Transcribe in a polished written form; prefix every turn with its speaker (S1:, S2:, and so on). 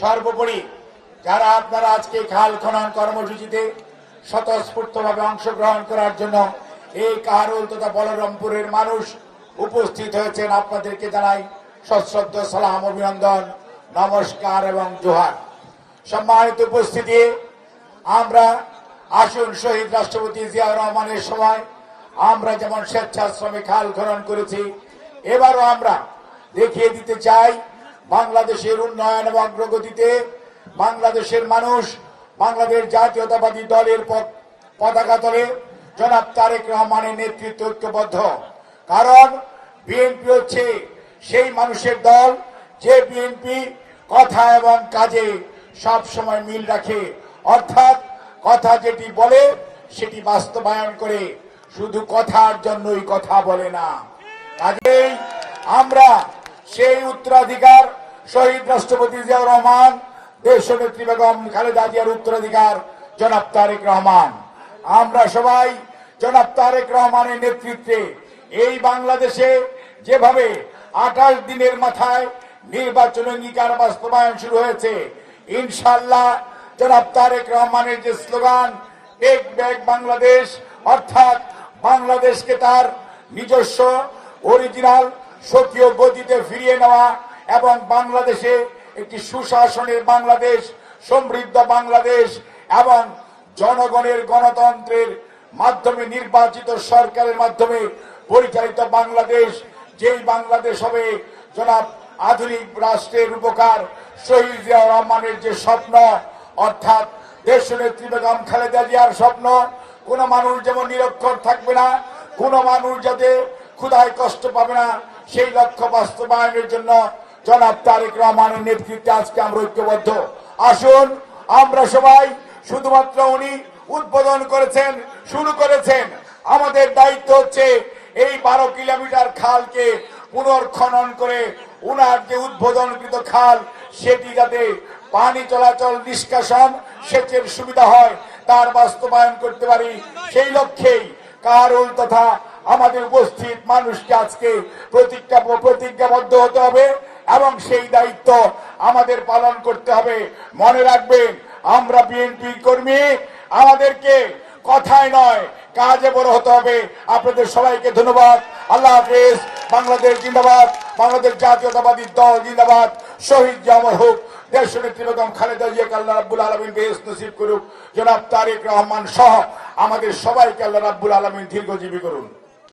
S1: সর্বোপরি যারা আপনারা আজকে খাল খনন কর্মসূচিতে স্বতঃস্ফূর্তভাবে অংশগ্রহণ করার জন্য এই কাহারোল তথা বলরামপুরের মানুষ উপস্থিত হয়েছেন, আপনাদেরকে জানাই সশ্রদ্ধ সালাম, অভিনন্দন, নমস্কার এবং জোহার। সম্মানিত উপস্থিতি, আমরা আসুন শহীদ রাষ্ট্রপতি জিয়াউর রহমানের সময় আমরা যেমন স্বেচ্ছাশ্রমে খাল খনন করেছি, এবারও আমরা দেখিয়ে দিতে চাই বাংলাদেশের উন্নয়ন এবং অগ্রগতিতে বাংলাদেশের মানুষ বাংলাদেশ জাতীয়তাবাদী দলের পতাকা তলে জনাব তারেক রহমানের নেতৃত্বে ঐক্যবদ্ধ। কারণ বিএনপি হচ্ছে সেই মানুষের দল যে বিএনপি কথা এবং কাজে সব সময় মিল রাখে, অর্থাৎ কথা যেটি বলে সেটি বাস্তবায়ন করে, শুধু কথার জন্যই কথা বলে না। কাজেই আমরা সেই উত্তরাধিকার শহীদ রাষ্ট্রপতি জিয়াউর রহমান, দেশনেত্রী বেগম খালেদা জিয়ার উত্তরাধিকার জনাব তারেক রহমান, আমরা সবাই জনাব তারেক রহমানের নেতৃত্বে এই বাংলাদেশে যেভাবে 28 দিনের মাথায় নির্বাচন অঙ্গীকার বাস্তবায়ন শুরু হয়েছে, ইনশাআল্লাহ জনাব তারেক রহমানের যে স্লোগান টেক ব্যাক বাংলাদেশ, অর্থাৎ বাংলাদেশকে তার নিজস্ব অরিজিনাল স্বকীয় গতিতে ফিরিয়ে নেওয়া এবং বাংলাদেশে একটি সুশাসনের বাংলাদেশ, সমৃদ্ধ বাংলাদেশ এবং জনগণের গণতন্ত্রের মাধ্যমে নির্বাচিত সরকারের মাধ্যমে পরিচালিত বাংলাদেশ, যেই বাংলাদেশ হবে জনাব আধুনিক রাষ্ট্রের উপকার শহীদ জিয়াউর রহমানের যে স্বপ্ন, অর্থাৎ দেশনেত্রী বেগম খালেদা জিয়ার স্বপ্ন, কোন মানুষ যেমন নিরক্ষর থাকবে না, কোন মানুষ যাতে ক্ষুধায় কষ্ট পাবে না, সেই লক্ষ্য বাস্তবায়নের জন্য জনাব তারেক রহমানের নেতৃত্বে আজকে আমরা ঐক্যবদ্ধ। আসুন আমরা সবাই, শুধুমাত্র উনি উদ্বোধন করেছেন, শুরু করেছেন, আমাদের দায়িত্ব হচ্ছে এই 12 কিলোমিটার খালকে পুনর্খনন করে উনার যে উদ্বোধনকৃত খাল সেটি যাতে পানি চলাচল, নিষ্কাশন, সেচের সুবিধা হয় তার বাস্তবায়ন করতে পারি, সেই লক্ষ্যেই কাহারোল তথা আমাদের উপস্থিত মানুষকে আজকে প্রতিজ্ঞাবদ্ধ হতে হবে এবং সেই দায়িত্ব আমাদের পালন করতে হবে। মনে রাখবেন, আমরা বিএনপি কর্মী, আমাদেরকে কথায় নয় কাজে বড় হতে হবে। আপনাদের সবাইকে ধন্যবাদ। আল্লাহ হাফেজ। বাংলাদেশ জিন্দাবাদ, বাংলাদেশ জাতীয়তাবাদী দল জিন্দাবাদ। শহীদ জামর হোক। দেশনেত্রী বেগম খালেদা জিয়াকে আল্লাহ রাব্বুল আলামিন বেহেশত নসিব করুক। জনাব তারেক রহমান সহ আমাদের সবাইকে আল্লাহ রাব্বুল আলামিন দীর্ঘজীবী করুন।